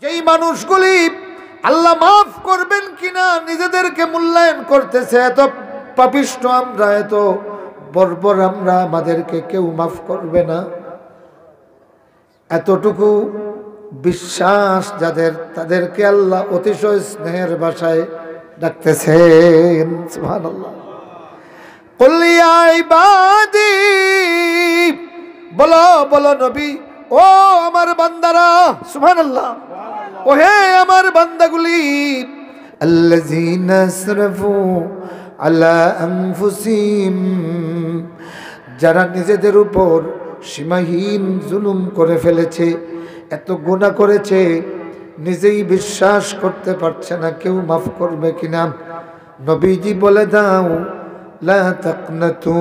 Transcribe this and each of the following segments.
যেই মানুষগুলি আল্লাহ মাফ করবেন কিনা নিজেদেরকে মূল্যায়ন করতেছে, এত পাপিষ্ঠ আমরা, এত বর্বর আমরা, আমাদেরকে কেউ মাফ করবে না, এতটুকু বিশ্বাস যাদের, তাদেরকে আল্লাহ অতিশয় স্নেহের ভাষায় ডাকতেছেন। সুবহানাল্লাহ। কুল ইয়া ইবাদি, বলো বলো নবী, ও আমার বান্দারা, সুবহানাল্লাহ, ও হে আমার বান্দাগুলি, আল্লাযীনা আসরাফু আলা আনফুসিহিম, যারা নিজেদের উপর সীমাহীন জুলুম করে ফেলেছে, এত গুনাহ করেছে, নিজেই বিশ্বাস করতে পারছে না কেউ মাফ করবে কিনা। নবীজি বলে দাও, লা তাকনাতু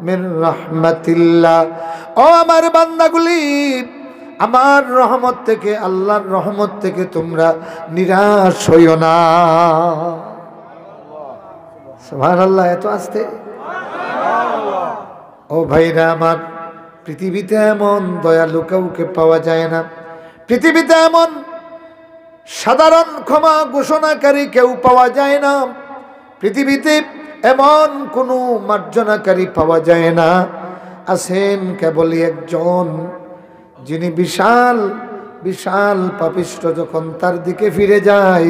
মির রাহমাতিল্লাহ, ও আমার বান্দাগুলি, আমার রহমত থেকে, আল্লাহর রহমত থেকে তোমরা নিরাশ হইও না। সুবহানাল্লাহ। এত আস্তে। ও ভাইরা আমার, পৃথিবীতে এমন দয়ালু কাউকে পাওয়া যায় না, পৃথিবীতে এমন সাধারণ ক্ষমা ঘোষণাকারী কেউ পাওয়া যায় না, পৃথিবীতে এমন কোনো মার্জনাকারী পাওয়া যায় না। আছেন কেবলই একজন, যিনি বিশাল বিশাল পাপিষ্ঠ যখন তার দিকে ফিরে যায়,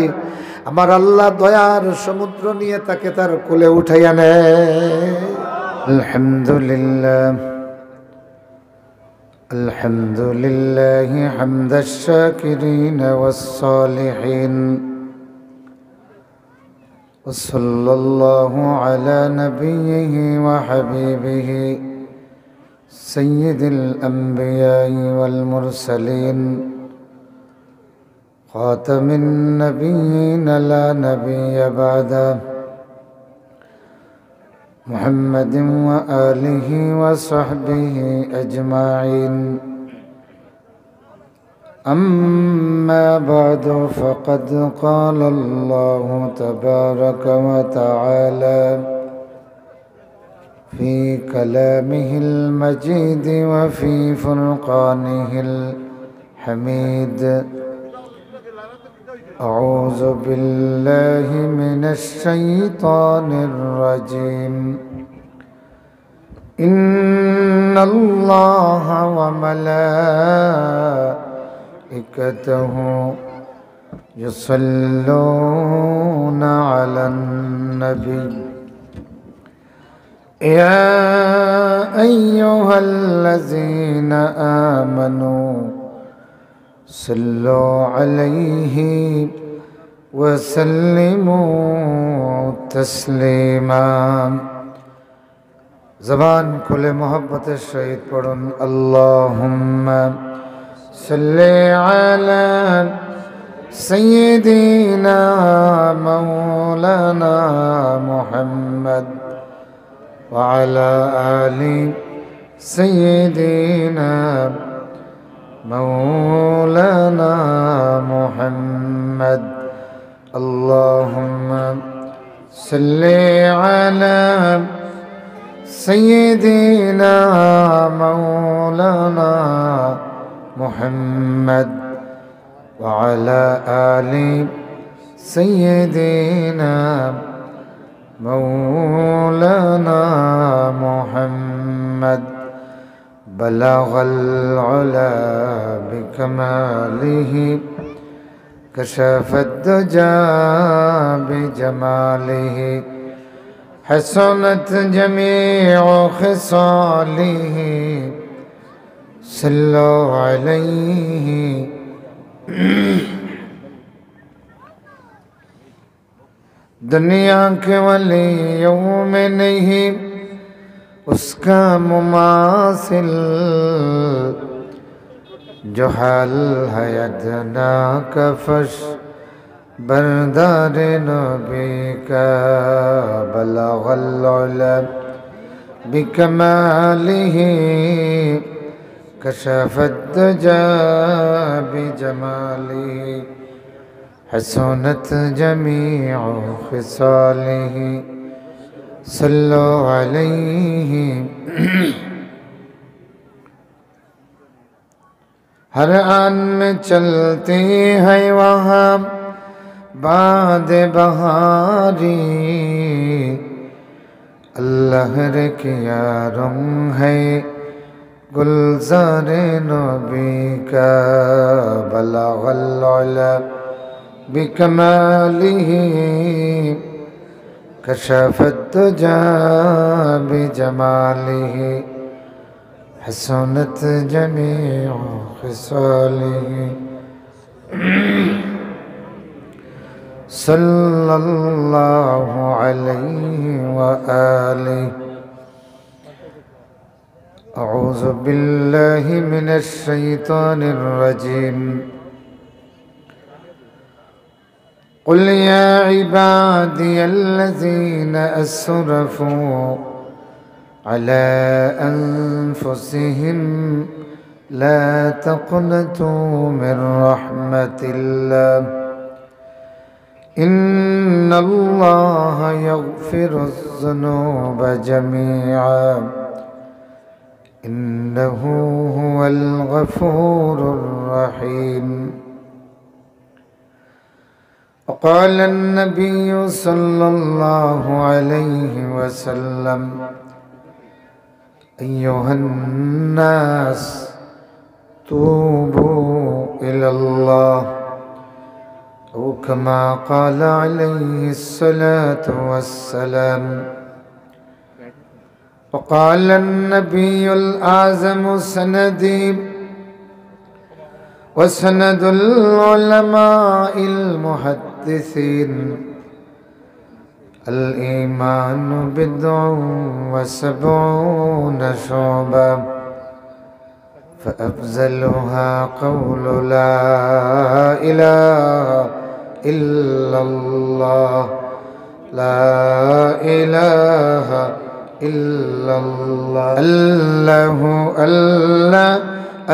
আমার আল্লাহ দয়ার সমুদ্র নিয়ে তাকে তার কোলে উঠাইয়া নেয়। আলহামদুলিল্লাহ, আলহামদুলিল্লাহ হামদাশ শাকিরিন ওয়াস সালিহিন, ওয়াসাল্লাল্লাহু আলা নাবিয়্যিহি ওয়া হাবিবিহি সাইয়্যিদিল আমবিয়াই ওয়াল মুরসালিন, খাতামিন নাবিয়্যিন লা নাবিয়্যা বা'দা, মুহাম্মাদিন ওয়া আলিহি ওয়া সাহবিহি আজমাইন। أما بعد فقد قال الله تبارك وتعالى في كلامه المجيد وفي فرقانه الحميد: أعوذ بالله من الشيطان الرجيم. إن الله وملائكته يصلون على النبي يا أيها الذين آمنوا صلوا عليه وسلموا تسليما. زبان كل محبت الشهيد پڑھن اللهم صل على سيدنا مولانا محمد وعلى آل سيدنا مولانا محمد. اللهم صل على سيدنا مولانا محمد وعلى آل سيدنا مولانا محمد. بلغ العلا بكماله كشف الدجى بجماله حسنت جميع خصاله صلوا عليه. दुनिया के वलियों में नहीं उसका मुमासिल, जो हाल है अदना कफश बरदार नबी का. बलगल उला बिकमालिही कशफत दुजा बिजमालिही हसनत जमीउ खिसालिही सल्लु अलैहि. हर आन में चलती है वहाँ बाद बहारी, अल्लाह रे क्या रंग है गुलज़ार नबी का, बलगल उला बिकमालिही कशफत दुजा बिजमालिही, हसनत जमीउ खिसालिही, सल्लल्लाहु अलैहि व आलिहि। अऊज़ु बिल्लाहि मिनश शैतानिर रजीम। क़ुल या इबादियल्लज़ीना अस्रफ़ू अला अन्फुसिहिम ला तक़नतू मिन रहमतिल्लाह, इन्नल्लाह यग़फ़िरुज़्ज़ुनूब जमीआ, इन्नहु हुवल गफ़ूरुर रहीम। क़ाल अन्नबिय्यु सल्लल्लाहु अलैहि वसल्लम, अय्युहन्नास तूबू इलल्लाह, औ कमा क़ाल अलैहिस्सलातु वस्सलाम। क़ाल अन्नबिय्युल आज़मु सनदी व सनदुल उलमाइल मुहद्दिसीन, अल ईमानु बिद्अन व सबऊन शुअबा, फ़अफ़ज़लुहा क़ौलु ला इलाहा इल्लल्लाह, ला इलाहा इल्लल्लाह, अल्लाहु अल्लाह,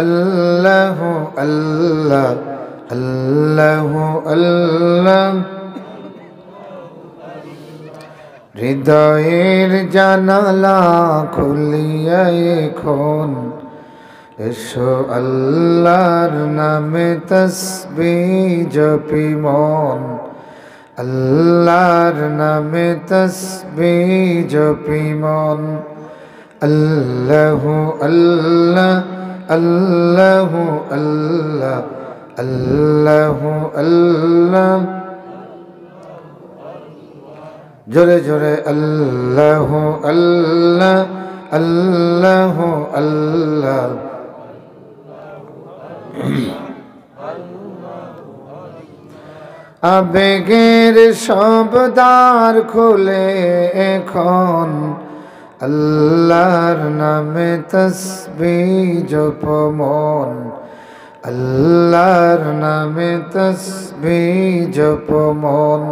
अल्लाहु अल्लाह, अल्लाहु अल्लाह। হৃদয়ের জানালা খুলিয়া এখন এসো আল্লাহর নামে তসবিহ জপি মন, আল্লাহর নামে তসবিহ জপি মন, আল্লাহু আল্লাহ, আল্লাহু আল্লাহ, আল্লাহু আল্লাহ। জোরে জোরে আল্লাহু আল্লাহ, আল্লাহু আল্লাহ। আবেগের সব দ্বার খোলে এখন আল্লাহর নামে তসবিহ জপ মন, আল্লাহর নামে তসবিহ জপ মন,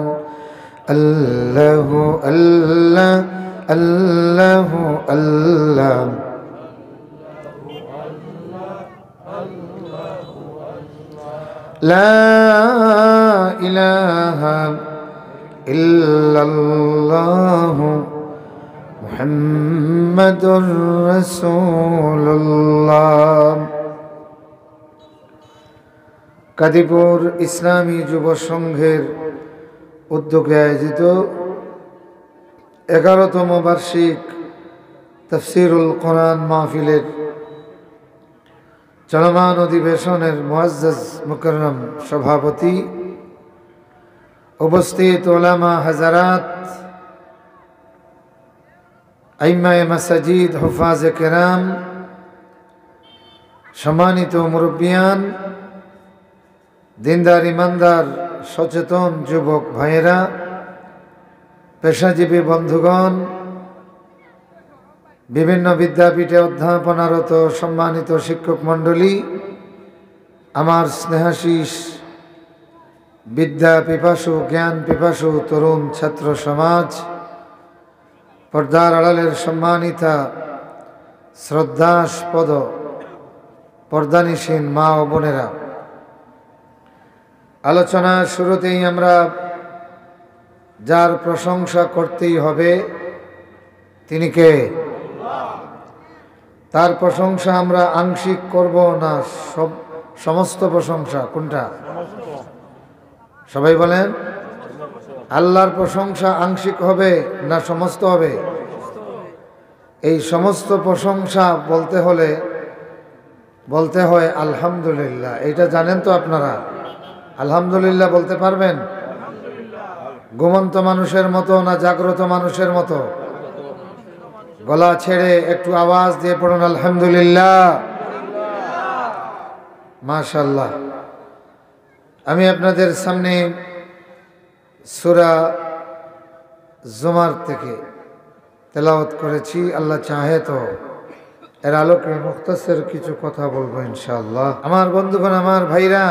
আল্লাহু আল্লাহ, আল্লাহু আল্লাহ। লা ইলাহা ইল্লাল্লাহু মুহাম্মাদুর রাসূলুল্লাহ। কাদিপুর ইসলামী যুব সংঘের উদ্যোগে আয়োজিত 11তম বার্ষিক তাফসীরুল কোরআন মাহফিলের চলমান অধিবেশনের মুআজ্জাজ মুকাররম সভাপতি, উপস্থিত উলামা হাজারাত, আইম্মায়ে মাসাজিদ, হুফাজে কেরাম, সম্মানিত মুরব্বিয়ান, দিনদার ইমানদার সচেতন যুবক ভাইয়েরা, পেশাজীবী বন্ধুগণ, বিভিন্ন বিদ্যাপীঠে অধ্যাপনারত সম্মানিত শিক্ষক মণ্ডলী, আমার স্নেহাশিস বিদ্যা পিপাসু, জ্ঞান পিপাসু তরুণ ছাত্র সমাজ, পর্দার আড়ালের সম্মানিতা শ্রদ্ধাস্পদ পর্দানিসীন মা ও বোনেরা, আলোচনার শুরুতেই আমরা যার প্রশংসা করতেই হবে তিনি কে? তার প্রশংসা আমরা আংশিক করব না, সমস্ত প্রশংসা কোনটা? সবাই বলেন, আল্লাহর প্রশংসা আংশিক হবে না সমস্ত হবে? এই সমস্ত প্রশংসা বলতে হয় আলহামদুলিল্লাহ। এটা জানেন তো আপনারা? আলহামদুলিল্লাহ বলতে পারবেন? ঘুমন্ত মানুষের মতো না জাগ্রত মানুষের মতো? গলা ছেড়ে একটু আওয়াজ দিয়ে পড়ুন আলহামদুলিল্লাহ। মাশাআল্লাহ। আমি আপনাদের সামনে সূরা জুমার থেকে তেলাওয়াত করেছি। আল্লাহ চাহে তো এর আলোকে মুখতাসর কিছু কথা বলবো ইনশাআল্লাহ। আমার বন্ধুগণ, আমার ভাইরা,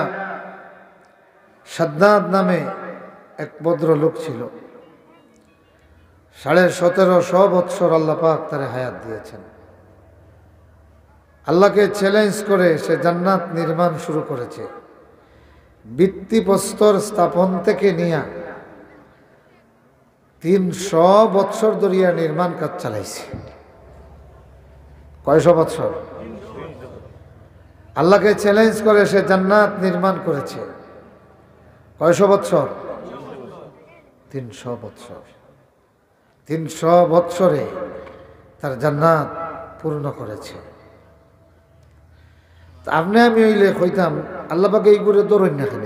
সাদ্দাদ নামে এক ভদ্রলোক ছিল। 1750 বৎসর আল্লাহ পাক তারে হায়াত দিয়েছেন। আল্লাহকে চ্যালেঞ্জ করে সে জান্নাত নির্মাণ শুরু করেছে। ভিত্তিপ্রস্তর স্থাপন থেকে নিয়ে 300 বৎসর ধরিয়া নির্মাণ কাজ চালাইছে। কয়শো বৎসর? আল্লাহকে চ্যালেঞ্জ করে সে জান্নাত নির্মাণ করেছে। কয়শো বৎসর? 300 বৎসর। 300 বৎসরে তার জান্নাত পূর্ণ করেছে। আপনি আমি হইলে কইতাম আল্লাহ পাকে এই করে দৌড়ই না কেন?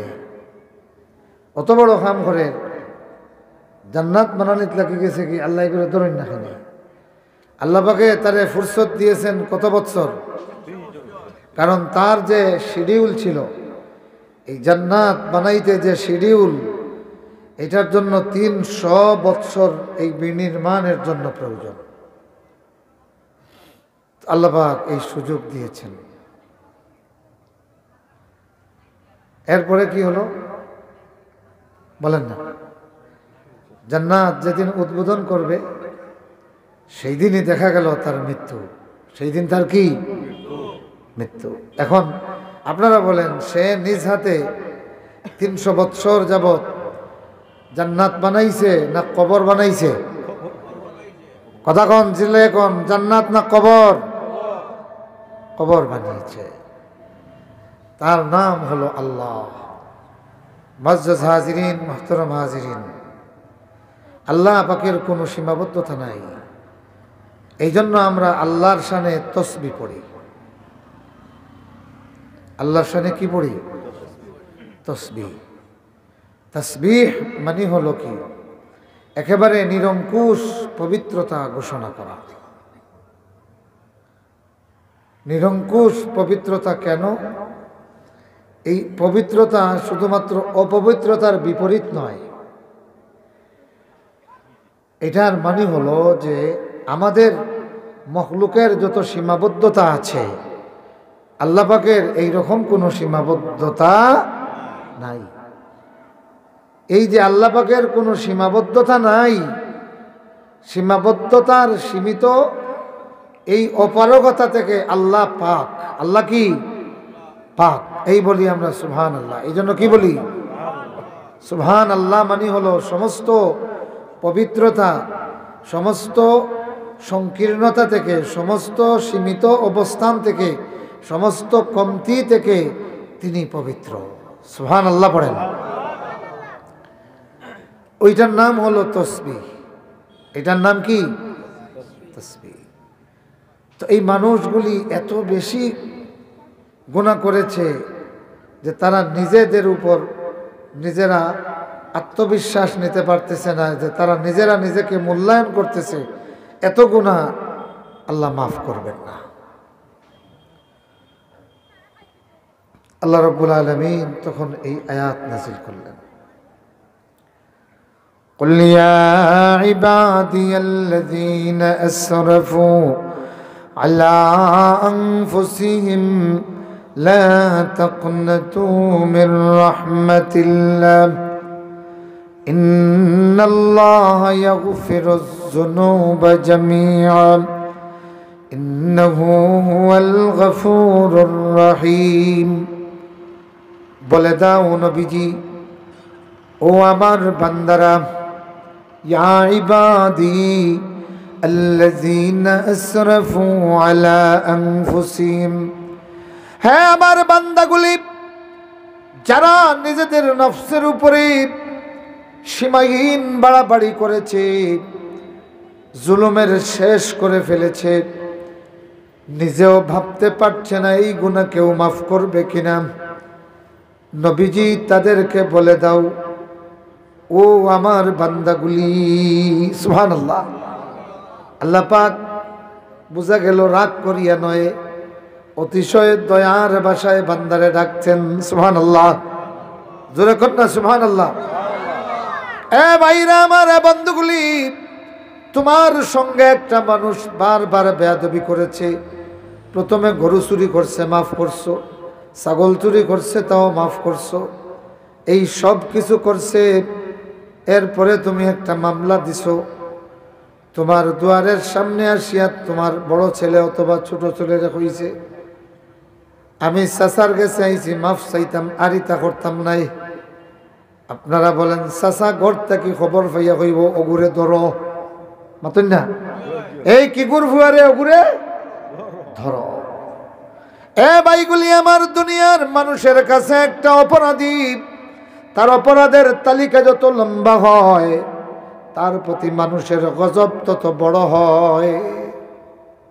অত বড় কাম করে জান্নাত বানানিত লাগি গেছে কি আল্লাহ এই করে দৌড়ই না কেন? আল্লাহ পাকে তারে ফুরসত দিয়েছেন কত বৎসর? কারণ তার যে শিডিউল ছিল, এই জান্নাত বানাইতে যে শিডিউল, এটার জন্য 300 বৎসর এই বিনির্মাণের জন্য প্রয়োজন। আল্লাহ পাক এই সুযোগ দিয়েছেন। এরপরে কি হলো বলেন না? জান্নাত যেদিন উদ্বোধন করবে সেই দিনই দেখা গেল তার মৃত্যু। সেই দিন তার কি মৃত্যু। এখন আপনারা বলেন, সে নিজ হাতে 300 বৎসর যাবত জান্নাত বানাইছে না কবর বানাইছে? কথা কন, জিলে কন, জান্নাত না কবর? কবর বানিয়েছে। তার নাম হলো আল্লাহ। মুআজ্জাজ হাজিরিন, মুহতারাম হাজিরিন, আল্লাহ পাকের কোনো সীমাবদ্ধতা নাই। এই জন্য আমরা আল্লাহর শানে তসবিহ পড়ি। আল্লাহর শানে কি পড়ি? তসবিহ। তসবিহ মানে হলো কি? একেবারে নিরঙ্কুশ পবিত্রতা ঘোষণা করা। নিরঙ্কুশ পবিত্রতা কেন? এই পবিত্রতা শুধুমাত্র অপবিত্রতার বিপরীত নয়। এটার মানে হলো যে আমাদের মখলুকের যত সীমাবদ্ধতা আছে, আল্লাহ পাকের এইরকম কোনো সীমাবদ্ধতা নাই। এই যে আল্লাহ পাকের কোনো সীমাবদ্ধতা নাই, সীমাবদ্ধতার সীমিত এই অপারগতা থেকে আল্লাহ পাক। আল্লাহ কি? পাক। এই বলি আমরা সুবহান আল্লাহ। এই জন্য কি বলি? সুবহান আল্লাহ মানে হলো সমস্ত পবিত্রতা, সমস্ত সংকীর্ণতা থেকে, সমস্ত সীমিত অবস্থান থেকে, সমস্ত কমতি থেকে তিনি পবিত্র। সুবহান আল্লাহ পড়েন। ওইটার নাম হলো তসবিহ। এটার নাম কি? তসবিহ। তো এই মানুষগুলি এত বেশি গুনাহ করেছে যে তারা নিজেদের উপর নিজেরা আত্মবিশ্বাস নিতে পারতেছে না, যে তারা নিজেরা নিজেকে মূল্যায়ন করতেছে। এত গুনাহ আল্লাহ মাফ করবেন না। আল্লাহ রাব্বুল আলামিন তখন এই আয়াত নাযিল করলেন, قل يا عبادي الذين أسرفوا على أنفسهم لا تقنطوا من رحمة الله إن الله يغفر الذنوب جميعا إنه هو الغفور الرحيم। বলে দাও নবীজি, ও আমার বান্দারা, ইয়া ইবাদি আল্লাযীনা আসরাফু আলা আনফুসিহিম, হে আমার বান্দাগুলি যারা নিজেদের নফসের উপরে সীমাহীন বাড়াবাড়ি করেছে, জুলুমের শেষ করে ফেলেছে, নিজেও ভাবতে পারছে না এই গুনাহ কেউ মাফ করবে কিনা, নবীজি তাদেরকে বলে দাও, ও আমার বান্দাগুলি। সুবহানাল্লাহ। আল্লাহ পাক বোঝা গেল রাগ করিয়া নয়, অতিশয় দয়ার ভাষায় বান্দারে ডাকছেন। সুবহানাল্লাহ। জোরে কর না সুবহানাল্লাহ। এ ভাইরা আমার, এ বন্ধুগুলি, তোমার সঙ্গে একটা মানুষ বারবার বেয়াদবি করেছে। প্রথমে গরু চুরি করছে, মাফ করছো। ছাগল চুরি করছে, তাও মাফ করছো। এই সব কিছু করছে, এরপরে তুমি একটা মামলা দিছো। তোমার দুয়ারের সামনে আসিয়া তোমার বড় ছেলে অথবা ছোট ছেলেরা কইছে, আমি চাচার কাছে আইছি, মাফ চাইতাম, আরিতা করতাম নাই। আপনারা বলেন চাচা ঘর থেকে খবর পাইয়া কইব অগুরে ধরো, মাতুন না, এই কি গুর ফুয়ারে অগুরে ধরো। এ ভাইগুলি আমার, দুনিয়ার মানুষের কাছে একটা অপরাধী, তার অপরাধের তালিকা যত লম্বা হয়, তার প্রতি মানুষের গজব তত বড় হয়,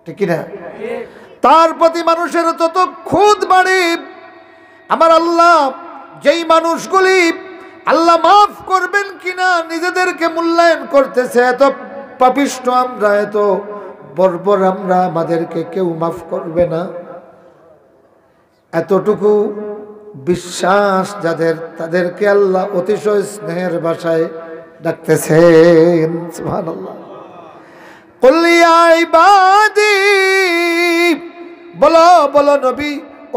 ঠিক না? তার প্রতি মানুষের তত খুদ বাড়ে। আমার আল্লাহ যেই মানুষগুলি আল্লাহ মাফ করবেন কিনা নিজেদেরকে মূল্যায়ন করতেছে, এত পাপিষ্ঠ আমরা, এত বর্বর আমরা, আমাদেরকে কেউ মাফ করবে না, এতটুকু বিশ্বাস যাদের, তাদেরকে আল্লাহ অতিশয় স্নেহের ভাষায় ডাকতেছেন। সুবহানাল্লাহ। কুল ইয়া ইবাদি, বলো বলো নবী,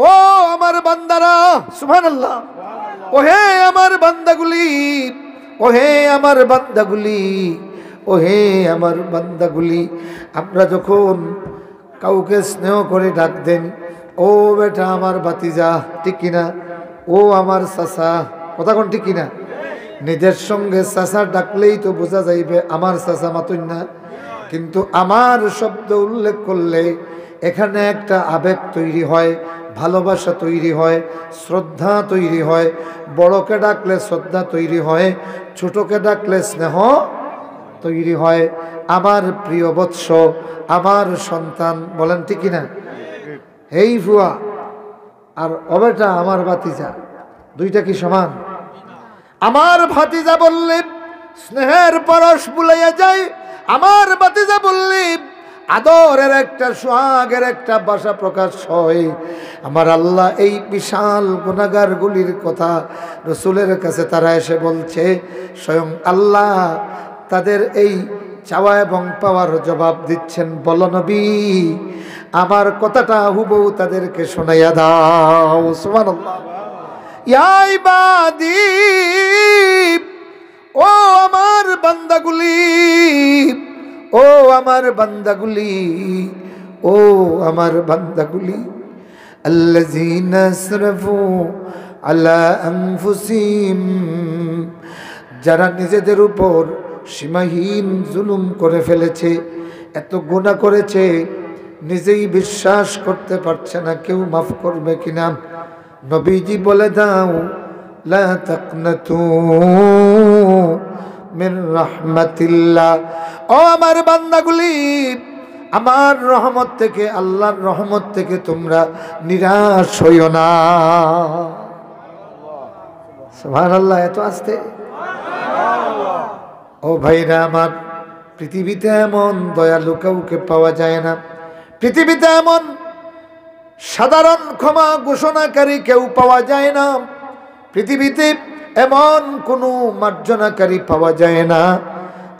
ও আমার বান্দারা। সুবহানাল্লাহ। ও হে আমার বান্দাগুলি, ও হে আমার বান্দাগুলি, ও হে আমার বান্দাগুলি। আমরা যখন কাউকে স্নেহ করে ডাক দেন, ও বেটা আমার বাতিজা, ঠিক কিনা, ও আমার চাচা, কথা কোন ঠিক কিনা? নিজের সঙ্গে চাচা ডাকলেই তো বোঝা যাইবে আমার চাচা, মাতুন না। কিন্তু আমার শব্দ উল্লেখ করলে এখানে একটা আবেগ তৈরি হয়, ভালোবাসা তৈরি হয়, শ্রদ্ধা তৈরি হয়। বড়কে ডাকলে শ্রদ্ধা তৈরি হয়, ছোটকে ডাকলে স্নেহ তৈরি হয়। আমার প্রিয় বৎস, আমার সন্তান, বলেন ঠিক কিনা? এই ফুয়া আর অবেটা আমার ভাতিজা, দুইটা কি সমান? আমার ভাতিজা বললে স্নেহের পরশ বুলাইয়া যায়, আমার ভাতিজা বললে আদরের একটা, সোহাগের একটা ভাষা প্রকাশ হয়। আমার আল্লাহ এই বিশাল গুনাহগারগুলির কথা রসুলের কাছে তারা এসে বলছে, স্বয়ং আল্লাহ তাদের এই চাওয়া এবং পাওয়ার জবাব দিচ্ছেন। বলো নবী, আমার কথাটা হুবহু তাদেরকে শোনাইয়া দাও। সুবহানাল্লাহ। ইয়া ইবাদি, ও আমার বান্দাগুলি, ও আমার বান্দাগুলি, ও আমার বান্দাগুলি, আল্লাযীনা আসরাফু আলা আনফুসিহিম, যারা নিজেদের উপর সীমাহীন জুলুম করে ফেলেছে, এত গুনাহ করেছে, নিজেই বিশ্বাস করতে পারছে না কেউ মাফ করবে কিনা। নবীজি বলে দাও, লা তাকনাতু মির রাহমাতিল্লাহ, ও আমার বান্দাগুলি, আমার রহমত থেকে, আল্লাহর রহমত থেকে তোমরা নিরাশ হইও না। সুবহানাল্লাহ। এত আস্তে? ও ভাইরা আমার, পৃথিবীতে এমন দয়ালু কাউকে পাওয়া যায় না, পৃথিবীতে এমন সাধারণ ক্ষমা ঘোষণাকারী কেউ পাওয়া যায় না, পৃথিবীতে এমন কোনো মার্জনাকারী পাওয়া যায় না।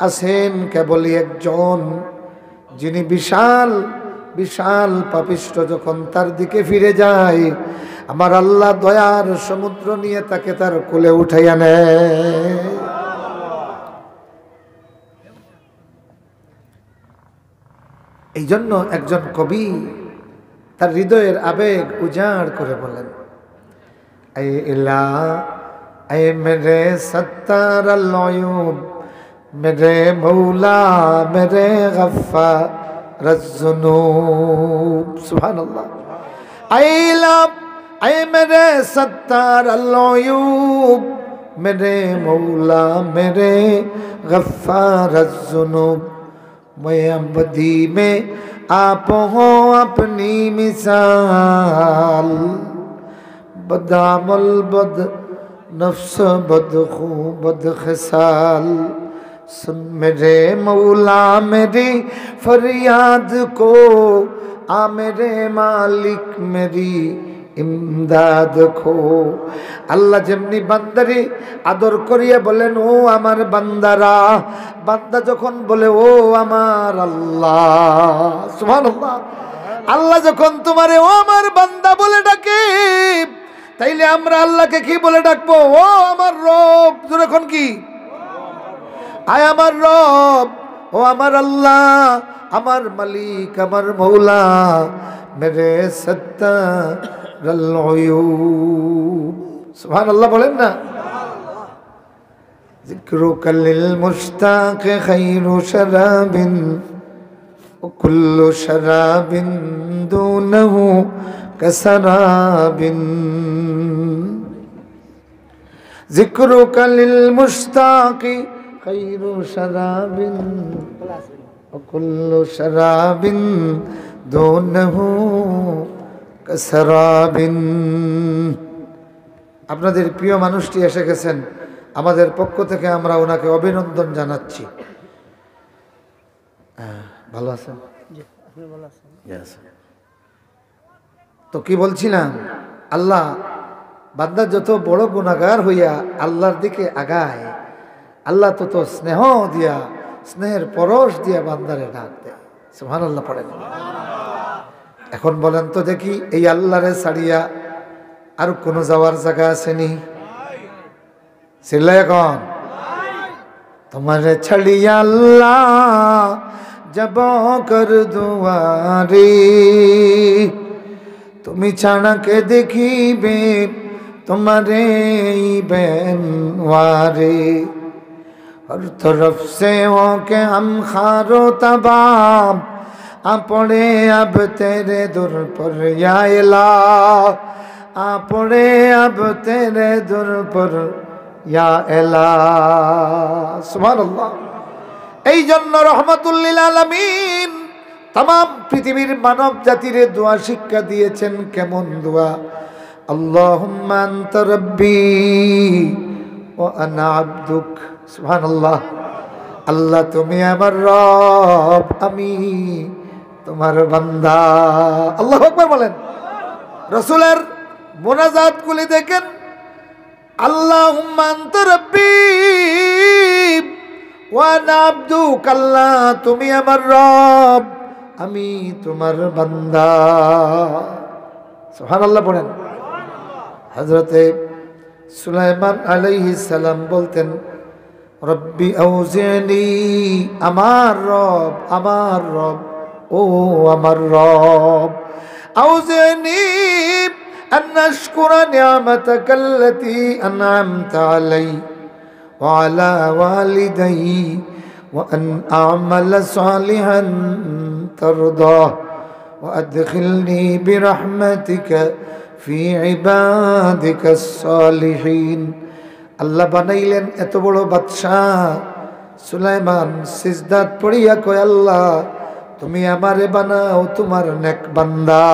আছেন কেবলই একজন, যিনি বিশাল বিশাল পাপিষ্ঠ যখন তার দিকে ফিরে যায়, আমার আল্লাহ দয়ার সমুদ্র নিয়ে তাকে তার কোলে উঠাইয়া নেয়। এই জন্য একজন কবি তার হৃদয়ের আবেগ উজাড় করে বলেন, এ ইলা এ মেরে সত্তার আল উয়ুব, মেরে মৌলা মেরে গফফার আয-যুনুব। সুবহানাল্লাহ। আইলা ऐ मेरे सत्तार अल-उयूब, मेरे मौला मेरे गफ्फार अज़्ज़ुनूब, मैं अब्दी में आप हो अपनी मिसाल, बदामल बद नफ्स बद खू बद खसाल, सुन मेरे मौला मेरी फरियाद को, आ मेरे मालिक मेरी इमदाद खो। আল্লাহ যেমনি বান্দারে আদর করিয়া বলেন ও আমার বান্দারা, বান্দা যখন বলে ও আমার আল্লাহ, সুবহানাল্লাহ, আল্লাহ যখন তোমারে ও আমার বান্দা বলে ডাকে, তাইলে আমরা আল্লাহকে কি বলে ডাকবো? ও আমার রব। যখন কি আয় আমার রব, ও আমার আল্লাহ, আমার মালিক, আমার মৌলা, মেরে সত্তার আল-উয়ুব। সুবহানাল্লাহ বলেন না। যিকরুকা লিল মুশতাক খায়রু শারাবিন ওয়া কুল্লু শারাবিন দুনাহু কাসারাবিন। যিকরুকা লিল মুশতাক খায়রু শারাবিন ওয়া কুল্লু শারাবিন দুনাহু কাসারাবিন। আপনাদের প্রিয় মানুষটি এসে গেছেন, আমাদের পক্ষ থেকে আমরা ওনাকে অভিনন্দন জানাচ্ছি। ভালো আছেন? তো কি বলছিলাম, আল্লাহ বান্দা যত বড় গুনাহগার হইয়া আল্লাহর দিকে আগায়, আল্লাহ তত স্নেহ দিয়া, স্নেহের পরশ দিয়া বান্দারে ডাক দেয়। সুবহানাল্লাহ পড়েন। এখন বলেন তো দেখি, এই আল্লাহরে ছাড়িয়া আর কোন যাওয়ার জায়গা আসেনি? চিল্লায় এখন, তোমারে ছাড়িয়া আল্লাহ যাব কর দুয়ারে, তুমি ছাড়া কে দেখিবে তোমারে বেনওয়ারে, हर तरफ से हो के हम खारो तबाब, आ पड़े अब तेरे दर पर या इलाह, आ पड़े अब तेरे दर पर या इलाह। सुबहानाल्लाह। এই জন্য রহমাতুল লিল আলামিন तमाम পৃথিবীর মানব জাতিরে দোয়া শিক্ষা দিয়েছেন। কেমন দোয়া? আল্লাহুম্মা আনতা রাব্বি ওয়া আনা আবদুক। সুবহানাল্লাহ। আল্লাহ তুমি আমার রব, আমি তোমার বান্দা। আল্লাহু আকবার বলেন। রাসূলের মুনাজাত গুলি দেখেন, আল্লাহুম্মা আনতা রাব্বি ওয়া আনা আবদুক, আল্লাহ তুমি আমার রব, আমি তোমার বান্দা। সুবহানাল্লাহ পড়েন। হযরতে সুলাইমান আলাইহিস সালাম বলতেন, রব্বি আউজিনি, আমার রব, আমার রব, ও আমার রব, আউজিনি আন আশকুরা নি'মাতাকাল্লাতী আন'আমতা আলাই ওয়া আলা ওয়ালিদাই ওয়া আন আ'মালা সালিহান তারদাহ ওয়া আদখিলনি বিরহমাতিকা ফি ইবাদিকাস সালিহিন। আল্লাহ বানাইলেন এত বড় বাদশাহ, সুলাইমান সিজদাত পড়িয়া কয়, আল্লাহ তুমি আমারে বানাও তোমার নেক বান্দা।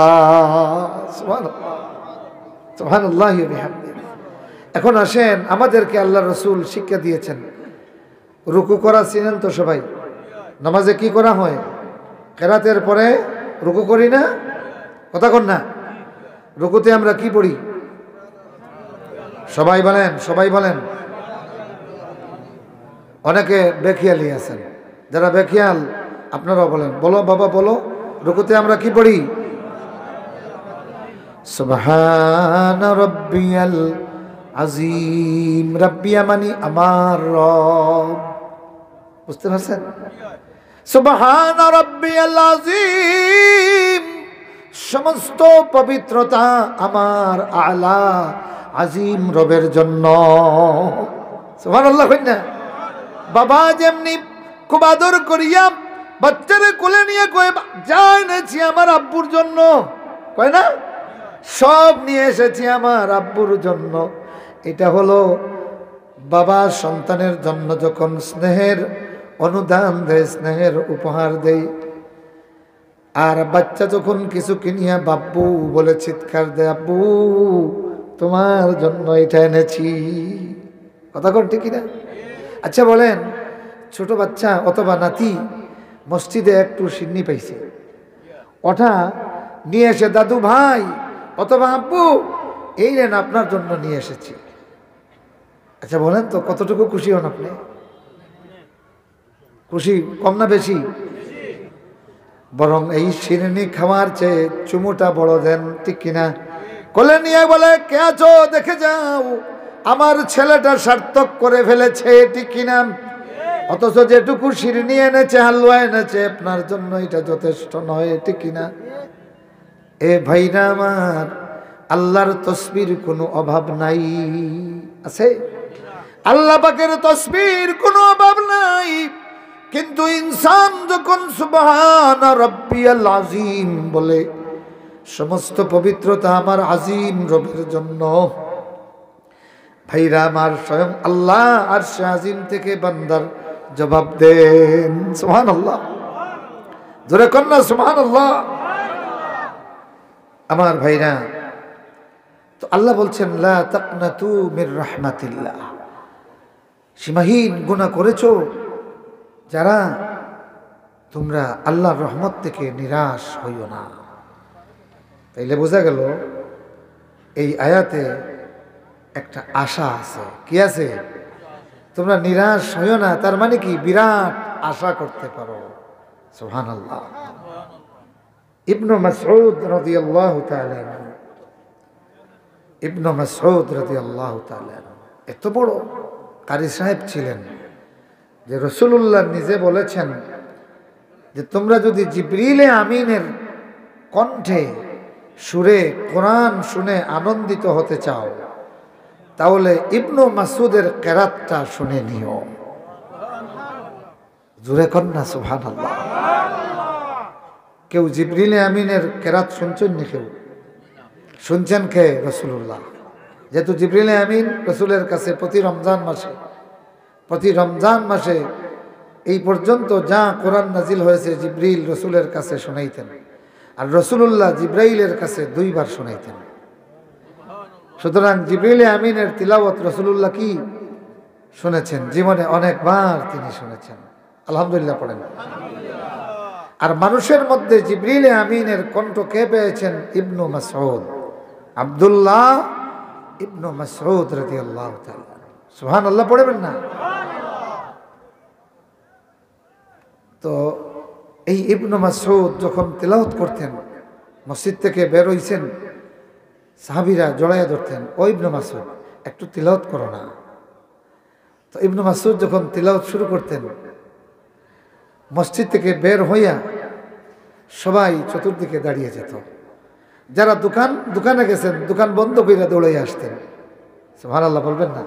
সুবহানাল্লাহ, সুবহানাল্লাহ ওয়া বিহামদিহি। এখন আসেন, আমাদেরকে আল্লাহ রাসূল শিক্ষা দিয়েছেন রুকু করা। চিনেন তো সবাই? নামাজে কি করা হয়? কেরাতের পরে রুকু করি না? কথা কন না? রুকুতে আমরা কি পড়ি? সবাই বলেন, সবাই বলেন। অনেকে বেখিয়ালি আছেন, যারা বেখিয়াল আপনারাও বলেন, বলো বাবা বলো, রুকুতে আমরা কি পড়ি? সুবহান রাব্বিয়াল আযীম। রাব্বিয়া মানে আমার রব, বুঝতে পারছেন? সুবহান রাব্বিয়াল আযীম, সমস্ত পবিত্রতা আমার আলা আজিম রবের জন্য। সুবহানাল্লাহ কই না? বাবা যেমনি খুব আদর করিয়া বাচ্চারে কোলে নিয়ে কয়, যা এনেছি আমার আব্বুর জন্য, কয় না? সব নিয়ে এসেছি আমার আব্বুর জন্য। এটা হলো বাবা সন্তানের জন্য যখন স্নেহের অনুদান দেয়, স্নেহের উপহার দেয়। আর বাচ্চা যখন কিছু কিনিয়া বাব্বু বলে চিৎকার দেয়, আব্বু তোমার জন্য এটা এনেছি। কথা কোন ঠিক না? আচ্ছা বলেন, ছোট বাচ্চা অথবা নাতি মসজিদে একটু সিন্নি পাইছে, ওটা নিয়ে এসে দাদু ভাই অথবা আব্বু এই নেন আপনার জন্য নিয়ে এসেছি। আচ্ছা বলেন তো কতটুকু খুশি হন আপনি? খুশি কম না বেশি? বরং এই শিরনি খাওয়ার চেয়ে চুমুটা বড় দেন, ঠিক কিনা? কোলে নিয়ে বলে কে আছো দেখে যাও, আমার ছেলেটা সার্থক করে ফেলেছে, ঠিক কিনা? অথচ যেটুকু শিরনি এনেছে, হালুয়া এনেছে আপনার জন্য, এটা যথেষ্ট নয়, ঠিক কিনা? এ ভাইরা আমার, আল্লাহর তসবির কোনো অভাব নাই, আছে? আল্লাহ পাকের তসবির কোনো অভাব নাই। কিন্তু ইনসান যখন সুবহান রাব্বিয়াল আযীম বলে, সমস্ত পবিত্রতা আমার আজিম রবের জন্য, ভাইরা আমার, স্বয়ং আল্লাহ আরশে আজিম থেকে বান্দার জবাব দেন। সুবহানাল্লাহ, জোরে কন্যা সুবহানাল্লাহ। আমার ভাইরা, তো আল্লাহ বলছেন লা তাকনাতু মির রাহমাতিল্লাহ। সীমাহীন গুনাহ করেছো যারা, তোমরা আল্লাহর রহমত থেকে নিরাশ হইও না। তাইলে বোঝা গেল এই আয়াতে একটা আশা আছে। কি আছে? তোমরা নিরাশ হইও না, তার মানে কি? বিরাট আশা করতে পারো। সুবহানাল্লাহ। ইবনু মাসউদ রাদিয়াল্লাহু তাআলা, ইবনু মাসউদ রাদিয়াল্লাহু তাআলা এত বড় কারি সাহেব ছিলেন যে রাসূলুল্লাহ নিজে বলেছেন যে তোমরা যদি জিবরিলে আমিনের কণ্ঠে সুরে কোরআন শুনে আনন্দিত হতে চাও, তাহলে ইবনু মাসউদের কেরাতটা শুনে নিও। জোরে কন্যা সুবহানাল্লাহ। কেউ জিবরিলে আমিনের কেরাত শুনছেন নি? কেউ শুনছেন? কে? রাসূলুল্লাহ। যেহেতু জিবরিলে আমিন রাসূলের কাছে প্রতি রমজান মাসে এই পর্যন্ত যা কোরআন নাজিল হয়েছে জিবরিল রাসূলের কাছে শোনাইতেন, আর রাসূলুল্লাহ জিবরাইলের কাছে 2 বার শোনাইতেন। সুতরাং জিবরিলে আমিনের তিলাওয়াত রাসূলুল্লাহ কি শুনেছেন? জীবনে অনেকবার তিনি শুনেছেন। আলহামদুলিল্লাহ পড়েন। আর মানুষের মধ্যে জিবরিলে আমিনের কণ্ঠ কে পেয়েছেন? ইবনু মাসউদ, আব্দুল্লাহ ইবনু মাসউদ রাদিয়াল্লাহু তাআলা। সুবহানাল্লাহ পড়বেন না? তো এই ইবনু মাসউদ যখন তিলাওয়াত করতেন, মসজিদ থেকে বের হইছেন, সাহাবীরা জড়াইয়া ধরতেন, ও ইবনু মাসউদ একটু তিলাওয়াত করো না। তো ইবনু মাসউদ যখন তিলাওয়াত শুরু করতেন, মসজিদ থেকে বের হইয়া সবাই চতুর্দিকে দাঁড়িয়ে যেত। যারা দোকানে গেছেন, দোকান বন্ধ কইরা দৌড়াইয়া আসতেন। সুবহানাল্লাহ বলবেন না?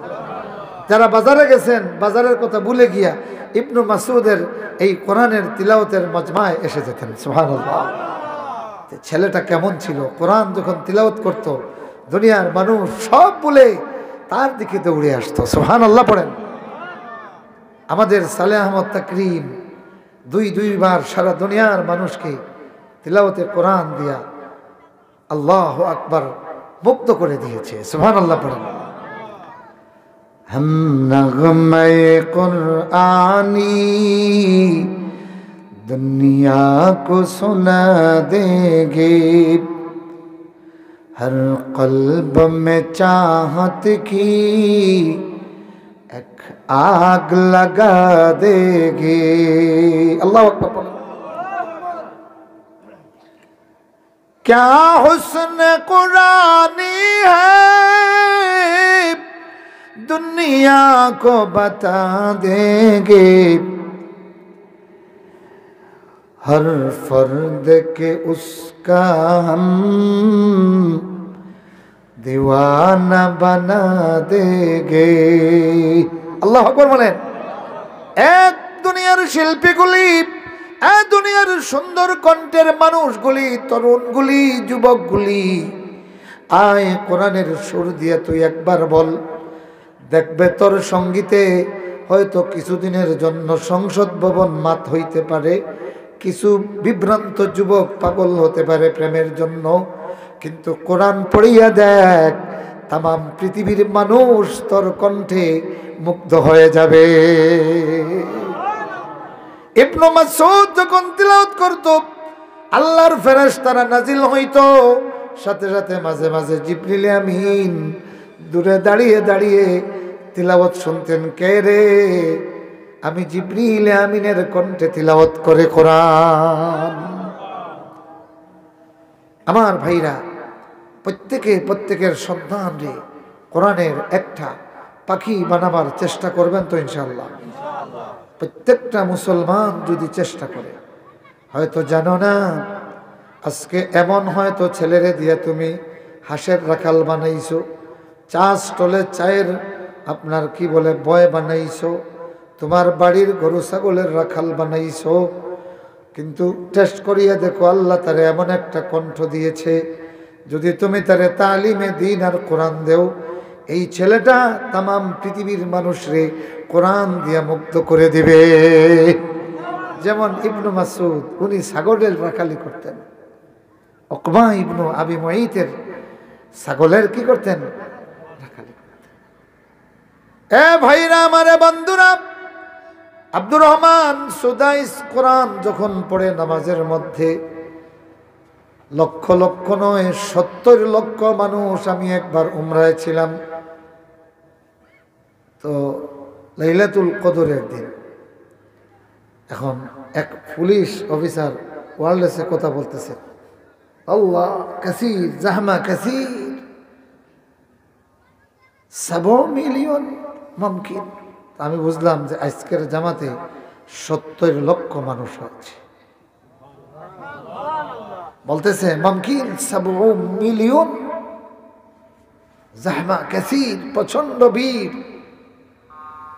যারা বাজারে গেছেন, বাজারের কথা ভুলে গিয়া ইবনু মাসউদের এই কোরআনের তিলাওয়াতের মজমায় এসে যেতেন। সুবহানাল্লাহ। ছেলেটা কেমন ছিল! কোরআন যখন তিলাওয়াত করত, দুনিয়ার মানুষ সব বলে তার দিকে দৌড়ে আসতো। সুবহানাল্লাহ পড়েন। আমাদের সালেহ আহমদ তাকরিম দুইবার সারা দুনিয়ার মানুষকে তিলাওয়াতে কোরআন দিয়া আল্লাহু আকবার মুগ্ধ করে দিয়েছে। সুবহানাল্লাহ পড়েন। हम नग़मे कुरआनी दुनिया को सुना देंगे, हर क़ल्ब में चाहत की एक आग लगा देंगे। अल्लाह अकबर। क्या हुस्न कुरानी है, दुनिया को बता देंगे, हर फर्द के उसका हम दीवाना बना देंगे। আল্লাহু আকবার বলেন। এক দুনিয়ার শিল্পীগুলি, এক দুনিয়ার সুন্দর কণ্ঠের মানুষগুলি, তরুণগুলি, যুবকগুলি আয় কোরআনের সুর দিয়ে তুই একবার বল, দেখবে তোর সঙ্গীতে হয়তো কিছুদিনের জন্য সংসদ ভবন মাত হইতে পারে, কিছু বিভ্রান্ত যুবক পাগল হতে পারে প্রেমের জন্য, কিন্তু কোরআন পড়িয়া দেখ তামাম পৃথিবীর মানুষ তোর কণ্ঠে মুগ্ধ হয়ে যাবে। ইবনে মাসউদ যখন তিলাওয়াত করত, আল্লাহর ফেরেশতারা নাজিল হইতো, সাথে সাথে মাঝে মাঝে জিবরিল আমিন দূরে দাঁড়িয়ে দাঁড়িয়ে তিলাওয়াত শুনতেন। কে রে? আমি জিবরিল আমিনের কণ্ঠে তিলাওয়াত করে কোরআন। আমার ভাইরা, প্রত্যেকের সন্তান রে কোরআনের একটা পাখি বানাবার চেষ্টা করবেন তো ইনশাআল্লাহ। প্রত্যেকটা মুসলমান যদি চেষ্টা করে, হয়তো জানো না আজকে এমন হয়তো ছেলেরে দিয়ে তুমি হাঁসের রাখাল বানাইছো, চা স্টলে চায়ের আপনার কি বলে বয় বানাইছো, তোমার বাড়ির গরু ছাগলের রাখাল বানাইছো, কিন্তু টেস্ট করিয়া দেখো আল্লাহ তারে এমন একটা কণ্ঠ দিয়েছে, যদি তুমি তারে তালিমে দিন আর কোরআন দেও, এই ছেলেটা তামাম পৃথিবীর মানুষরে কোরআন দিয়া মুক্ত করে দিবে। যেমন ইবনু মাসউদ, উনি ছাগলের রাখালি করতেন। উকবা ইবনু আবি মুঈতের ছাগলের কি করতেন? রাখালি করতেন। এ ভাইরা আমারে বন্ধুরা, আব্দুর রহমান সুদাইস কোরআন যখন পড়ে নামাজের মধ্যে, লক্ষ লক্ষ নয় 70 লক্ষ মানুষ। আমি একবার উমরায় ছিলাম, তো লাইলাতুল কদরের দিন। এখন এক পুলিশ অফিসার ওয়ারলেসে কথা বলতেছে, আল্লাহ কাসির জাহমা কাসির 7 মিলিয়ন মুমকিন। আমি বুঝলাম যে আজকের জামাতে 70 লক্ষ মানুষ আছে। বলতেছে মুমকিন 7 মিলিয়ন, জাহমা কাসির প্রচন্ড ভিড়,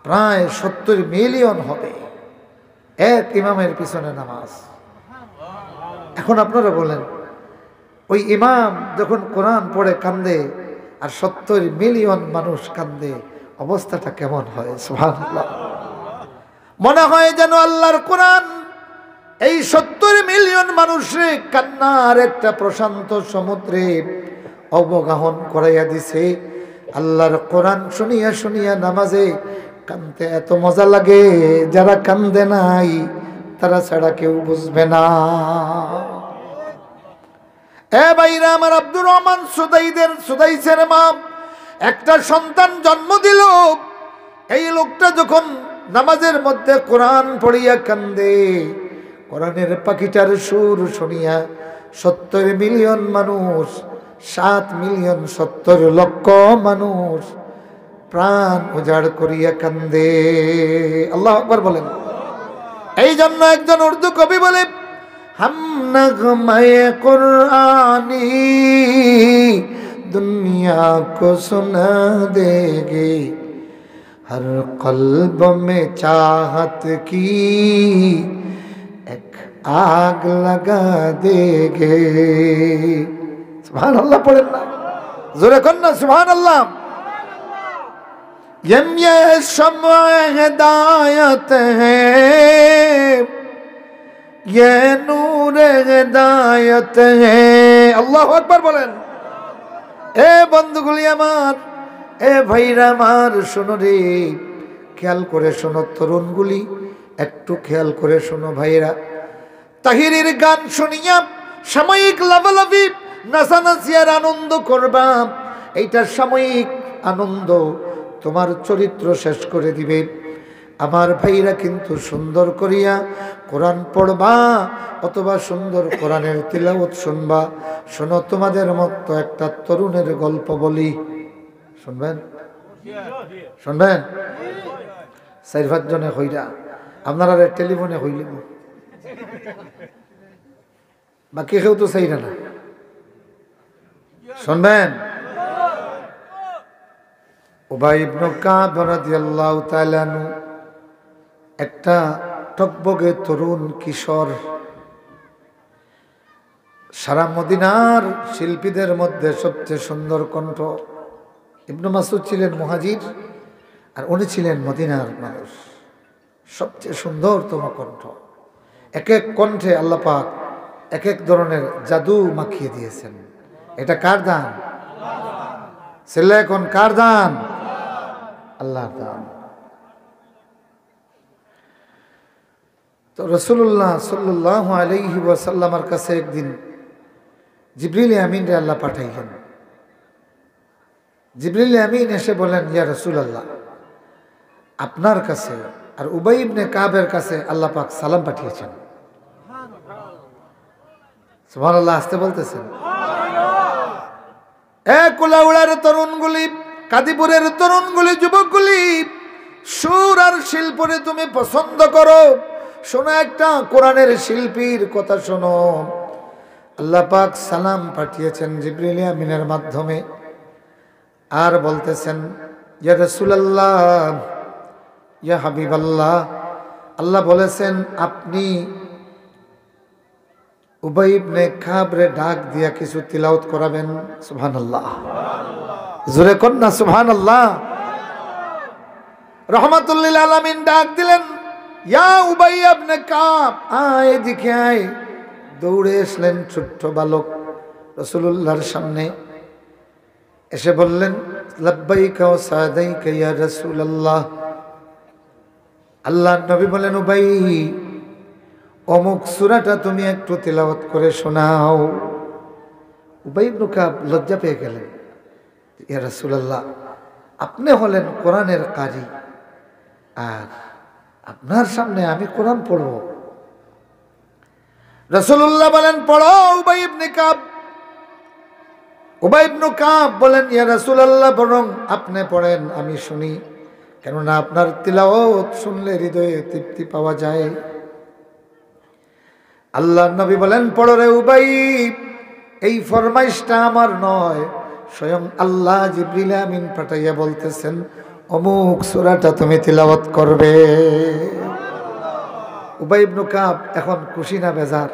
প্রায় 70 মিলিয়ন হবে এক ইমামের পিছনে নামাজ। এখন আপনারা বলেন, ওই ইমাম যখন কোরআন পড়ে কান্দে আর 70 মিলিয়ন মানুষ কান্দে, অবস্থাটা কেমন হয়? সুবহানাল্লাহ। মনে হয় যেন আল্লাহর কোরআন এই 70 মিলিয়ন মানুষের কান্নার একটা প্রশান্ত সমুদ্রে অবগাহন করাইয়া দিছে। আল্লাহর কোরআন শুনিয়া শুনিয়া নামাজে কান্দতে এত মজা লাগে, যারা কান্দে নাই তারা ছাড়া কেউ বুঝবে না। এ ভাইরা আমার, আব্দুর রহমান সুদাইসের মা একটা সন্তান জন্ম দিল। এই লোকটা যখন নামাজের মধ্যে কোরআন পড়িয়া কান্দে, কোরআনের পাখিটার সুর শুনিয়া 70 মিলিয়ন মানুষ, 7 মিলিয়ন 70 লক্ষ মানুষ প্রাণ উজাড় করিয়া কান্দে। আল্লাহু আকবার বলেন। এই জন্য একজন উর্দু কবি বলে, हम नग़मे कुरानी दुनिया को सुना देंगे, हर क़ल्ब में चाहत की एक आग लगा देंगे। सुभान अल्लाह पढ़ें ना, ज़ोरे करना सुभान अल्लाह। ये शम्अ हिदायत है, ये नूर हिदायत है। আল্লাহু আকবার বলেন। এ বন্ধুগুলি আমার, এ ভাইরা আমার, শোনো রে, খেয়াল করে শোনো তরুণগুলি, একটু খেয়াল করে শোনো ভাইরা। তাহিরের গান শুনিয়া সাময়িক লাভালাভি নাচানাচিয়ার আনন্দ করবা, এইটা সাময়িক আনন্দ তোমার চরিত্র শেষ করে দিবে। আমার ভাইরা কিন্তু সুন্দর করিয়া কোরআন পড়বা অথবা সুন্দর কোরআনের তিলাওয়াত শুনবা। শোনো, তোমাদের মতো একটা তরুণের গল্প বলি, শুনবেন? শুনবেন? 4-5 জনে হইরা, আপনারা টেলিফোনে হইলিব, বাকি কেউ তো চাইরা না। শুনবেন? উবাই ইবনে কাব রাদিয়াল্লাহু তাআলা আনহু একটা টকবগে তরুণ কিশোর, সারা মদিনার শিল্পীদের মধ্যে সবচেয়ে সুন্দর কণ্ঠ। ইবনে মাসউদ ছিলেন মুহাজির, আর উনি ছিলেন মদিনার মানুষ। সবচেয়ে সুন্দরতম কণ্ঠ। এক এক কণ্ঠে আল্লাহ পাক এক এক ধরনের জাদু মাখিয়ে দিয়েছেন। এটা কার দান? ছেলে এখন কার দান? আল্লাহর দান। তো রাসূলুল্লাহ সাল্লাল্লাহু আলাইহি ওয়াসাল্লামের কাছে একদিন জিবরিল আমিনকে আল্লাহ পাঠাইলেন। জিবরিল আমিন এসে বলেন, ইয়া রাসূলুল্লাহ, আপনার কাছে আর উবাই ইবনে কাবের কাছে আল্লাহ পাক সালাম পাঠিয়েছেন। সুবহানাল্লাহ, আসতে বলতেছেন। কুলাউড়ার তরুণগুলি, কাদিপুরের তরুণগুলি, যুবকগুলি, সুর আর শিল্পরে তুমি পছন্দ করো, শোনো একটা কোরআনের শিল্পীর কথা শোনো। আল্লাহ পাক সালাম পাঠিয়েছেন জিবরিল আমিনের মাধ্যমে, আর বলতেছেন, ইয়া রাসূলুল্লাহ, ইয়া হাবিবাল্লাহ, আল্লাহ বলেছেন আপনি উবাই ইবনে কাবরে ডাক দিয়া কিছু তিলাওয়াত করাবেন। সুবহানাল্লাহ, জোরে কোন না সুবহানাল্লাহ। রাহমাতুল লিল আলামিন ডাক দিলেন, ইয়া উবাই ইবনে কাব, আয় এদিকে আয়। দৌড়ে এসলেন ছোট্ট বালক রাসূলুল্লাহর সামনে, এসে বললেন, লাব্বাইকা ওয়া সাদাইকা ইয়া রাসূলুল্লাহ। আল্লাহর নবী বলেন, উবাই, অমুক সূরাটা তুমি একটু তিলাওয়াত করে শোনাও। উবাই ইবনে কাব লজ্জা পেয়ে গেলেন, ইয়া রাসূলুল্লাহ, আপনি হলেন কোরআনের কারি, আর আপনার সামনে আমি কোরআন পড়ব? রাসূলুল্লাহ বলেন, পড়ো উবাই ইবনে কাব। উবাই ইবনে কাব বলেন, ইয়া রাসূলুল্লাহ, বরং আপনি পড়েন, আমি শুনি, কেননা আপনার তিলাওয়াত শুনলে হৃদয়ে তৃপ্তি পাওয়া যায়। আল্লাহর নবী বলেন, পড়ো রে উবাই, এই ফরমাইশটা আমার নয়, স্বয়ং আল্লাহ জিবরিল আমিন পাঠাইয়া বলতেছেন অমুক সূরাটা তুমি তিলাওয়াত করবে। উবাই ইবনে কাব এখন খুশি না বেজার?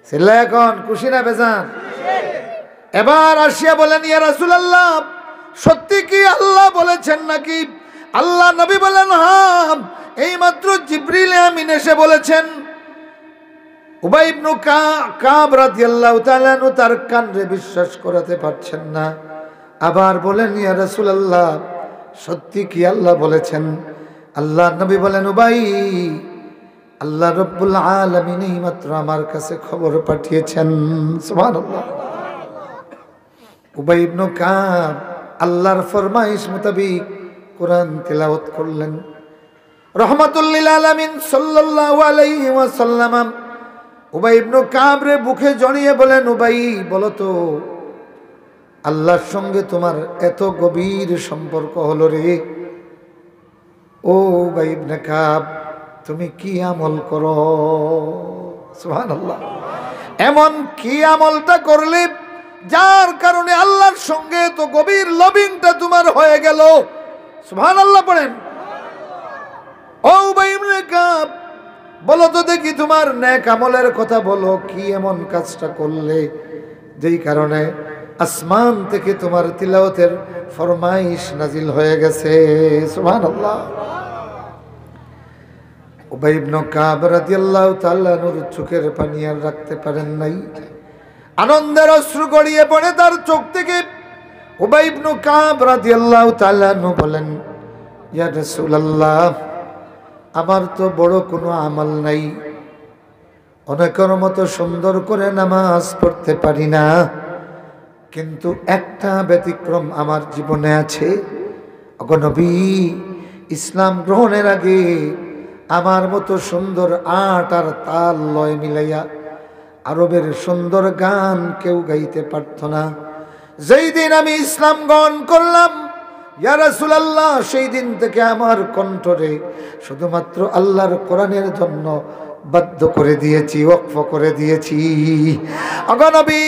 ছেলে এখন খুশি না বেজার? এবার আসিয়া বলেন, ইয়া রাসূলুল্লাহ, সত্যি কি আল্লাহ বলেছেন নাকি? আল্লাহ নবী বলেন, হ্যাঁ, এইমাত্র জিবরিল আমিন এসে বলেছেন। উবাই ইবনে কাব রাদিয়াল্লাহু তাআলা আনহু তার কানে বিশ্বাস করাতে পারছেন না। আবার বলেন, ইয়া রাসূলুল্লাহ, সত্যি কি আল্লাহ বলেছেন? আল্লাহ নবী বলেন, উবাই, আল্লাহ রাব্বুল আলামিন এইমাত্র আমার কাছে খবর পাঠিয়েছেন। সুবহানাল্লাহ। উবাই ইবনে কাব আল্লাহর ফরমাইশ মোতাবেক কোরআন তিলাওয়াত করলেন। রাহমাতুল লিল আলামিন সাল্লাল্লাহু আলাইহি ওয়াসাল্লাম উবাই ইবনে কাবরে বুকে জড়িয়ে বলেন, উবাই, বলো তো, আল্লাহর সঙ্গে তোমার এত গভীর সম্পর্ক হলো রে। ও উবাই ইবনে কাব, তুমি কি আমল করো? সুবহানাল্লাহ। এমন কি আমলটা করলে যার কারণে আল্লাহর সঙ্গে তো গভীর লবিংটা তোমার হয়ে গেল? সুবহানাল্লাহ পড়েন। ও উবাই ইবনে কাব, বলো তো দেখি, তোমার নেক আমলের কথা বলো, কি এমন কাজটা করলে যেই কারণে আসমান থেকে তোমার তিলাওয়াতের ফরমাইশ নাজিল হয়ে গেছে? সুবহানাল্লাহ। উবাই ইবনে কাব রাদিয়াল্লাহু তাআলা আনহুর চোখের পানি আর রাখতে পারেন নাই, আনন্দের অশ্রু গড়িয়ে পড়ে তার চোখ থেকে। উবাই ইবনে কাব রাদিয়াল্লাহু তাআলা আনহু বলেন, ইয়া রাসূলুল্লাহ, আমার তো বড় কোনো আমল নাই, অনেকের মতো সুন্দর করে নামাজ পড়তে পারি না, কিন্তু একটা ব্যতিক্রম আমার জীবনে আছে। ওগো নবী, ইসলাম গ্রহণের আগে আমার মতো সুন্দর আট আর তাল লয় মিলাইয়া আরবের সুন্দর গান কেউ গাইতে পারত না। যেই দিন আমি ইসলাম গ্রহণ করলাম, ইয়া রাসূলুল্লাহ, সেই দিন থেকে আমার কণ্ঠরে শুধুমাত্র আল্লাহর কোরআনের জন্য বাধ্য করে দিয়েছি, ওয়াকফ করে দিয়েছি। ওগো নবী,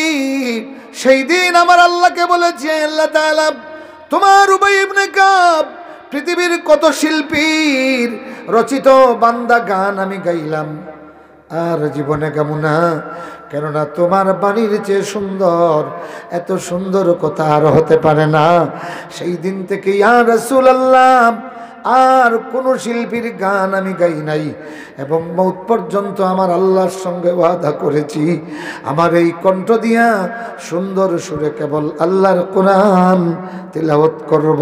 সেই দিন আমার আল্লাহকে বলেছি, আল্লাহ তাআলা, তোমার উবাই ইবনে কাব পৃথিবীর কত শিল্পীর রচিত বান্দা গান আমি গাইলাম, আর জীবনে গামু না, কেননা তোমার বাণীর চেয়ে সুন্দর, এত সুন্দর কথা আর হতে পারে না। সেই দিন থেকে ইয়া রাসূলুল্লাহ আর কোন শিল্পীর গান আমি গাই নাই, এবং মৌত পর্যন্ত আমার আল্লাহর সঙ্গে ওয়াদা করেছি আমার এই কণ্ঠ দিয়া সুন্দর সুরে কেবল আল্লাহর কোরআন তিলাওয়াত করব।